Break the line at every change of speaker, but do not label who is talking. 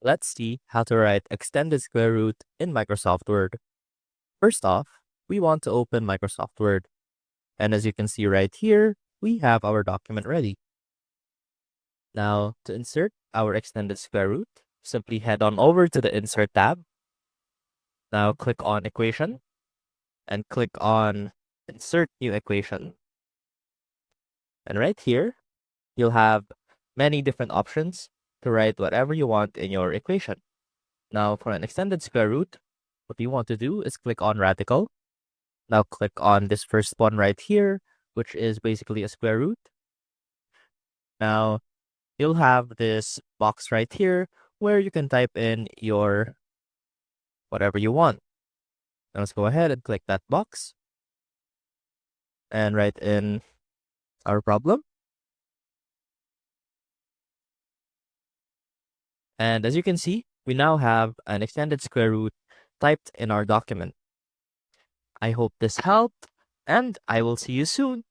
Let's see how to write extended square root in Microsoft Word. First off, we want to open Microsoft Word. And as you can see right here, we have our document ready. Now, to insert our extended square root, simply head on over to the Insert tab. Now click on Equation and click on Insert New Equation. And right here, you'll have many different options to write whatever you want in your equation. Now, for an extended square root, what you want to do is click on Radical. Now click on this first one right here, which is basically a square root. Now, you'll have this box right here where you can type in your whatever you want. Now let's go ahead and click that box and write in our problem. And as you can see, we now have an extended square root typed in our document. I hope this helped, and I will see you soon.